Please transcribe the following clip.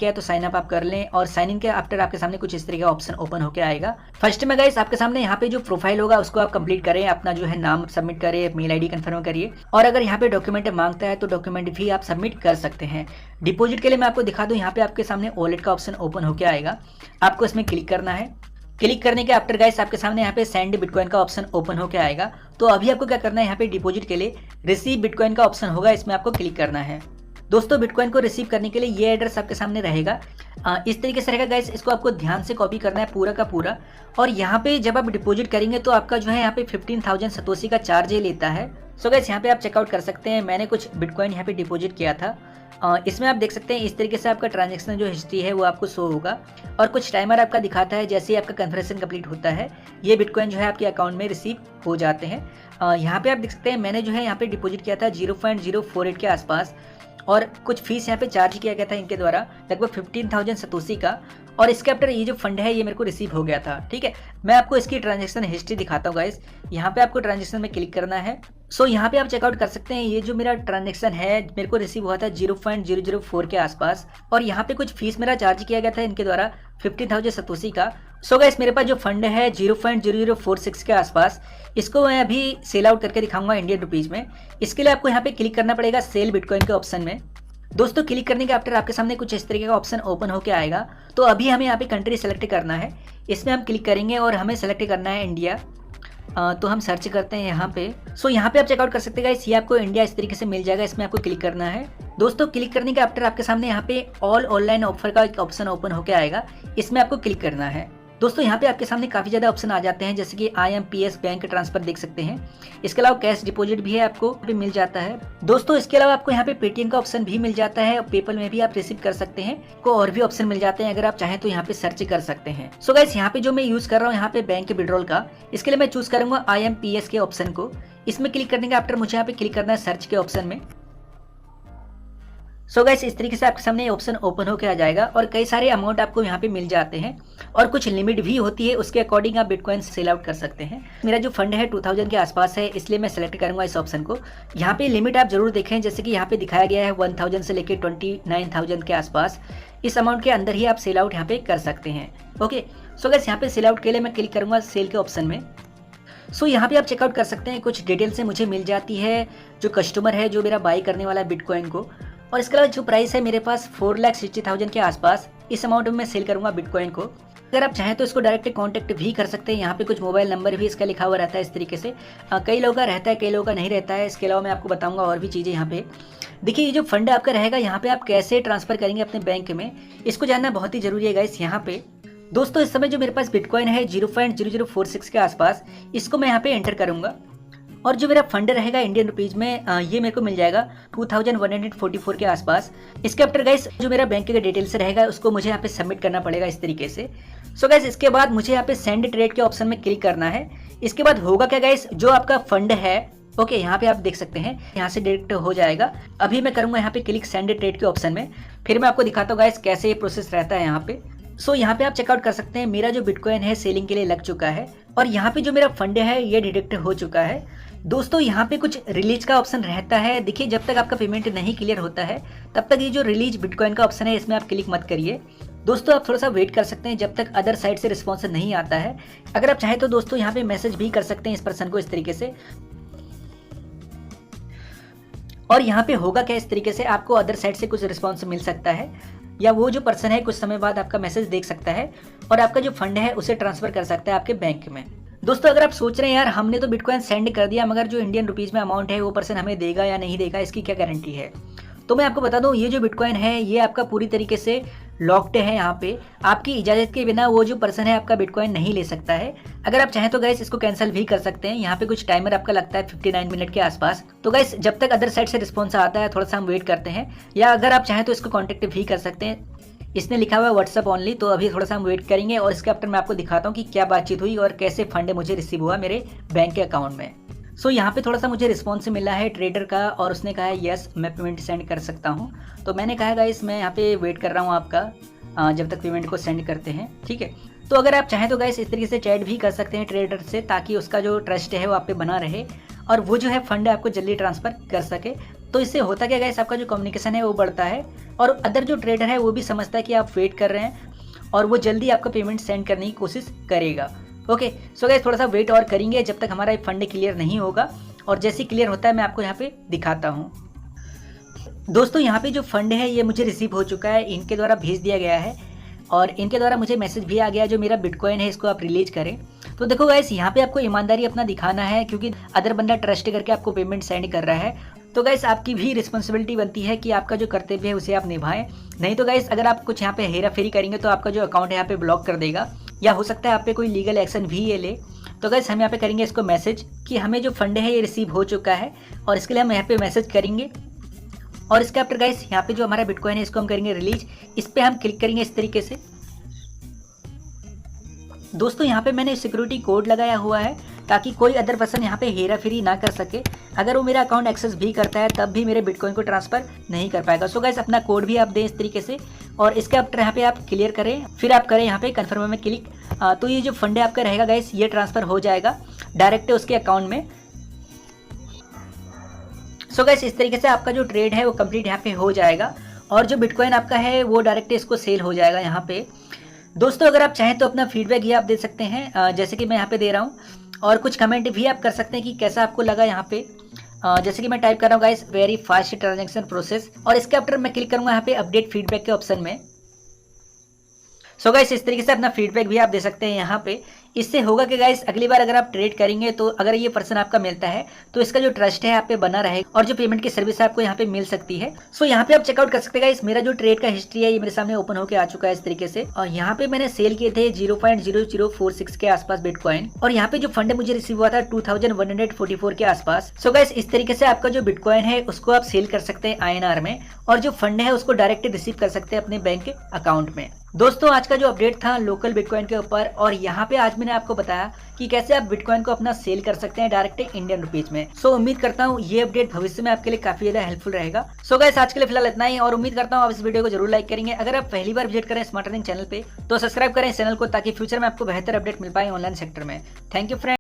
किया है तो साइन अप आप कर लें और साइन इन के आफ्टर आपके सामने कुछ इस तरीके का ऑप्शन ओपन होकर आएगा। फर्स्ट में गाइस आपके सामने यहाँ पे जो प्रोफाइल होगा उसको आप कंप्लीट करें, अपना जो है नाम सबमिट करें, मेल आईडी कंफर्म करिए और अगर यहाँ पे डॉक्यूमेंट मांगता है तो डॉक्यूमेंट भी आप सबमिट कर सकते हैं। डिपॉजिट के लिए मैं आपको दिखा दूँ, यहाँ पे आपके सामने वॉलेट का ऑप्शन ओपन होकर आएगा, आपको इसमें क्लिक करना है। क्लिक करने के आफ्टर गाइस आपके सामने यहाँ पे सेंड बिटकॉइन का ऑप्शन ओपन होकर आएगा। तो अभी आपको क्या करना है, यहाँ पे डिपॉजिट के लिए रिसीव बिटकॉइन का ऑप्शन होगा, इसमें आपको क्लिक करना है। दोस्तों बिटकॉइन को रिसीव करने के लिए ये एड्रेस आपके सामने रहेगा, इस तरीके से रहेगा गाइस। इसको आपको ध्यान से कॉपी करना है पूरा का पूरा और यहाँ पे जब आप डिपॉजिट करेंगे तो आपका जो है यहाँ पे 15,000 सतोशी का चार्ज ही लेता है। सो गाइस यहाँ पे आप चेकआउट कर सकते हैं, मैंने कुछ बिटकॉइन यहाँ पे डिपॉजिट किया था। इसमें आप देख सकते हैं इस तरीके से आपका ट्रांजैक्शन जो हिस्ट्री है वो आपको शो होगा और कुछ टाइमर आपका दिखाता है। जैसे ही आपका कन्वर्सेशन कंप्लीट होता है ये बिटकॉइन जो है आपके अकाउंट में रिसीव हो जाते हैं। यहाँ पे आप देख सकते हैं मैंने जो है यहाँ पे डिपॉजिट किया था 0.048 के आसपास और कुछ फीस यहाँ पे चार्ज किया गया था इनके द्वारा लगभग 15,000 सतोशी का और इसके आफ्टर ये जो फंड है ये मेरे को रिसीव हो गया था। ठीक है, मैं आपको इसकी ट्रांजैक्शन हिस्ट्री दिखाता हूँ गाइस। यहाँ पे आपको ट्रांजैक्शन में क्लिक करना है। सो यहाँ पे आप चेकआउट कर सकते हैं ये जो मेरा ट्रांजैक्शन है मेरे को रिसीव हुआ था 0.004 के आसपास और यहाँ पे कुछ फीस मेरा चार्ज किया गया था इनके द्वारा 15,000 सतोशी का। सो गाइस मेरे पास जो फंड है 0.0046 के आसपास, इसको मैं अभी सेल आउट करके दिखाऊंगा इंडियन रुपीज में। इसके लिए आपको यहाँ पे क्लिक करना पड़ेगा सेल बिटकॉइन के ऑप्शन में। दोस्तों क्लिक करने के आफ्टर आपके सामने कुछ इस तरीके का ऑप्शन ओपन होकर आएगा। तो अभी हमें यहाँ पे कंट्री सेलेक्ट करना है, इसमें हम क्लिक करेंगे और हमें सेलेक्ट करना है इंडिया। तो हम सर्च करते हैं यहाँ पे। सो यहाँ पे आप चेकआउट कर सकते हैं ये आपको इंडिया इस तरीके से मिल जाएगा, इसमें आपको क्लिक करना है। दोस्तों क्लिक करने के आफ्टर आपके सामने यहाँ पे ऑल ऑनलाइन ऑफर का एक ऑप्शन ओपन होकर आएगा, इसमें आपको क्लिक करना है। दोस्तों यहाँ पे आपके सामने काफ़ी ज़्यादा ऑप्शन आ जाते हैं, जैसे कि IMPS बैंक ट्रांसफर देख सकते हैं। इसके अलावा कैश डिपॉजिट भी है आपको भी मिल जाता है। दोस्तों इसके अलावा आपको यहाँ पे पेटीएम का ऑप्शन भी मिल जाता है और पेपल में भी आप रिसीव कर सकते हैं। को और भी ऑप्शन मिल जाते हैं, अगर आप चाहें तो यहाँ पे सर्च कर सकते हैं। सो गाइस यहाँ पे जो मैं यूज कर रहा हूँ यहाँ पे बैंक विड्रॉल का, इसके लिए मैं चूज करूंगा IMPS के ऑप्शन को। इसमें क्लिक करने के आफ्टर मुझे यहाँ पे क्लिक करना है सर्च के ऑप्शन में। सो गाइस इस तरीके से आपके सामने ऑप्शन ओपन होकर आ जाएगा और कई सारे अमाउंट आपको यहाँ पे मिल जाते हैं और कुछ लिमिट भी होती है, उसके अकॉर्डिंग आप बिटकॉइन सेल आउट कर सकते हैं। मेरा जो फंड है 2000 के आसपास है, इसलिए मैं सेलेक्ट करूंगा इस ऑप्शन को। यहाँ पे लिमिट आप जरूर देखें, जैसे कि यहाँ पे दिखाया गया है 1000 से लेकर 29,000 के आसपास, इस अमाउंट के अंदर ही आप सेल आउट यहाँ पे कर सकते हैं। ओके, सो गाइस यहाँ पे सेल आउट के लिए मैं क्लिक करूंगा सेल के ऑप्शन में। सो यहाँ पे आप चेकआउट कर सकते हैं कुछ डिटेल से मुझे मिल जाती है जो कस्टमर है जो मेरा बाई करने वाला है बिटकॉइन को, और इसके अलावा जो प्राइस है मेरे पास 4,60,000 के आसपास, इस अमाउंट में मैं सेल करूंगा बिटकॉइन को। अगर आप चाहें तो इसको डायरेक्ट कांटेक्ट भी कर सकते हैं, यहाँ पे कुछ मोबाइल नंबर भी इसका लिखा हुआ रहता है इस तरीके से। कई लोगों का रहता है, कई लोगों का नहीं रहता है। इसके अलावा मैं आपको बताऊंगा और भी चीज़ें यहाँ पे। देखिए ये जो फंड आपका रहेगा यहाँ पे आप कैसे ट्रांसफर करेंगे अपने बैंक में, इसको जानना बहुत ही जरूरी है गाइस। यहाँ पे दोस्तों इस समय जो मेरे पास बिटकॉइन है 0.0046 के आसपास, इसको मैं यहाँ पे एंटर करूंगा और जो मेरा फंड रहेगा इंडियन रुपीज में ये मेरे को मिल जाएगा 2144 के आसपास। इसके आफ्टर गाइस जो मेरा बैंक का डिटेल्स रहेगा उसको मुझे यहाँ पे सबमिट करना पड़ेगा इस तरीके से। सो गाइस इसके बाद मुझे यहाँ पे सेंड ट्रेड के ऑप्शन में क्लिक करना है। इसके बाद होगा क्या गाइस, जो आपका फंड है ओके यहाँ पे आप देख सकते हैं यहाँ से डायरेक्ट हो जाएगा। अभी मैं करूंगा यहाँ पे क्लिक सेंड ट्रेड के ऑप्शन में, फिर मैं आपको दिखाता हूँ गाइस कैसे ये प्रोसेस रहता है यहाँ पे। सो यहाँ पे आप चेकआउट कर सकते हैं मेरा जो बिटकॉइन है सेलिंग के लिए लग चुका है और यहाँ पे जो मेरा फंड है ये डिडक्ट हो चुका है। दोस्तों यहाँ पे कुछ रिलीज का ऑप्शन रहता है। देखिए जब तक आपका पेमेंट नहीं क्लियर होता है तब तक ये जो रिलीज बिटकॉइन का ऑप्शन है इसमें आप क्लिक मत करिए। दोस्तों आप थोड़ा सा वेट कर सकते हैं जब तक अदर साइड से रिस्पॉन्स नहीं आता है। अगर आप चाहें तो दोस्तों यहाँ पे मैसेज भी कर सकते हैं इस पर्सन को इस तरीके से, और यहाँ पे होगा क्या इस तरीके से आपको अदर साइड से कुछ रिस्पॉन्स मिल सकता है या वो जो पर्सन है कुछ समय बाद आपका मैसेज देख सकता है और आपका जो फंड है उसे ट्रांसफर कर सकता है आपके बैंक में। दोस्तों अगर आप सोच रहे हैं यार हमने तो बिटकॉइन सेंड कर दिया मगर जो इंडियन रुपीज में अमाउंट है वो पर्सन हमें देगा या नहीं देगा, इसकी क्या गारंटी है, तो मैं आपको बता दूं ये जो बिटकॉइन है ये आपका पूरी तरीके से लॉक्ड है। यहाँ पे आपकी इजाजत के बिना वो जो पर्सन है आपका बिटकॉइन नहीं ले सकता है। अगर आप चाहें तो गाइस इसको कैंसिल भी कर सकते हैं। यहाँ पे कुछ टाइमर आपका लगता है 59 मिनट के आसपास। तो गाइस जब तक अदर साइड से रिस्पॉन्स आता है थोड़ा सा हम वेट करते हैं, या अगर आप चाहें तो इसको कॉन्टेक्ट भी कर सकते हैं। इसने लिखा हुआ है व्हाट्सअप ओनली, तो अभी थोड़ा सा हम वेट करेंगे और इसके आफ्टर मैं आपको दिखाता हूँ कि क्या बातचीत हुई और कैसे फंड मुझे रिसीव हुआ मेरे बैंक के अकाउंट में। सो यहाँ पे थोड़ा सा मुझे रिस्पॉन्स मिला है ट्रेडर का और उसने कहा है यस मैं पेमेंट सेंड कर सकता हूँ। तो मैंने कहा गाइस मैं यहाँ पे वेट कर रहा हूँ आपका जब तक पेमेंट को सेंड करते हैं, ठीक है। तो अगर आप चाहें तो गाइस इस तरीके से चैट भी कर सकते हैं ट्रेडर से, ताकि उसका जो ट्रस्ट है वो आप पे बना रहे और वो जो है फंड आपको जल्दी ट्रांसफर कर सके। तो इससे होता क्या गाइस, आपका जो कम्युनिकेशन है वो बढ़ता है और अदर जो ट्रेडर है वो भी समझता है कि आप वेट कर रहे हैं और वो जल्दी आपका पेमेंट सेंड करने की कोशिश करेगा। ओके, सो गाइस थोड़ा सा वेट और करेंगे जब तक हमारा फंड क्लियर नहीं होगा, और जैसे क्लियर होता है मैं आपको यहाँ पे दिखाता हूँ। दोस्तों यहाँ पे जो फंड है ये मुझे रिसीव हो चुका है, इनके द्वारा भेज दिया गया है और इनके द्वारा मुझे मैसेज भी आ गया जो मेरा बिटकॉइन है इसको आप रिलीज करें। तो देखो गाइस यहाँ पे आपको ईमानदारी अपना दिखाना है, क्योंकि अदर बंदा ट्रस्ट करके आपको पेमेंट सेंड कर रहा है। तो गाइस आपकी भी रिस्पॉन्सिबिलिटी बनती है कि आपका जो कर्तव्य है उसे आप निभाएं, नहीं तो गाइस अगर आप कुछ यहाँ पे हेरा फेरी करेंगे तो आपका जो अकाउंट है यहाँ पे ब्लॉक कर देगा, या हो सकता है आप पे कोई लीगल एक्शन भी ये ले। तो गाइस हम यहाँ पे करेंगे इसको मैसेज कि हमें जो फंड है ये रिसीव हो चुका है, और इसके लिए हम यहाँ पे मैसेज करेंगे। और इसके आफ्टर गाइस यहाँ पे जो हमारा बिटकॉइन है इसको हम करेंगे रिलीज, इस पर हम क्लिक करेंगे इस तरीके से। दोस्तों यहाँ पे मैंने सिक्योरिटी कोड लगाया हुआ है ताकि कोई अदर पर्सन यहाँ पे हेरा फेरी ना कर सके, अगर वो मेरा अकाउंट एक्सेस भी करता है तब भी मेरे बिटकॉइन को ट्रांसफर नहीं कर पाएगा। सो गाइस अपना कोड भी आप दें इस तरीके से, और इसके आफ्टर यहाँ पे आप क्लियर करें, फिर आप करें यहाँ पे कन्फर्म में क्लिक। तो ये जो फंड है आपका रहेगा गाइस ये ट्रांसफर हो जाएगा डायरेक्ट उसके अकाउंट में। सो गाइस इस तरीके से आपका जो ट्रेड है वो कंप्लीट यहाँ पे हो जाएगा, और जो बिटकॉइन आपका है वो डायरेक्ट इसको सेल हो जाएगा यहाँ पे। दोस्तों अगर आप चाहें तो अपना फीडबैक ये आप दे सकते हैं, जैसे कि मैं यहाँ पे दे रहा हूँ, और कुछ कमेंट भी आप कर सकते हैं कि कैसा आपको लगा यहाँ पे। जैसे कि मैं टाइप कर रहा हूँ guys very fast transaction process, और इसके आफ्टर मैं क्लिक करूँगा यहाँ पे अपडेट फीडबैक के ऑप्शन में। सो गाइस इस तरीके से अपना फीडबैक भी आप दे सकते हैं यहाँ पे। इससे होगा कि गाइस अगली बार अगर आप ट्रेड करेंगे तो अगर ये पर्सन आपका मिलता है तो इसका जो ट्रस्ट है आप पे बना रहेगा, और जो पेमेंट की सर्विस आपको यहाँ पे मिल सकती है। सो यहाँ पे आप चेकआउट कर सकते हैं गाइस, मेरा जो ट्रेड का हिस्ट्री है ये मेरे सामने ओपन होकर आ चुका है इस तरीके से, और यहाँ पे मैंने सेल किए थे 0.0046 के आसपास बिटकॉइन, और यहाँ पे जो फंड मुझे रिसीव हुआ था 2144 के आसपास। सो गाइस इस तरीके से आपका जो बिटकॉइन है उसको आप सेल कर सकते हैं INR में, और जो फंड है उसको डायरेक्ट रिसीव कर सकते हैं अपने बैंक अकाउंट में। दोस्तों आज का जो अपडेट था लोकल बिटकॉइन के ऊपर, और यहाँ पे आज मैंने आपको बताया कि कैसे आप बिटकॉइन को अपना सेल कर सकते हैं डायरेक्ट इंडियन रुपीज में। सो उम्मीद करता हूँ ये अपडेट भविष्य में आपके लिए काफी ज्यादा हेल्पफुल रहेगा। सो गाइस आज के लिए फिलहाल इतना ही, और उम्मीद करता हूँ आप इस वीडियो को जरूर लाइक करेंगे। अगर आप पहली बार विजिट करें स्मार्ट अर्निंग चैनल पे तो सब्सक्राइब करें इस चैनल को, ताकि फ्यूचर में आपको बेहतर अपडेट मिल पाए ऑनलाइन सेक्टर में। Thank you friend.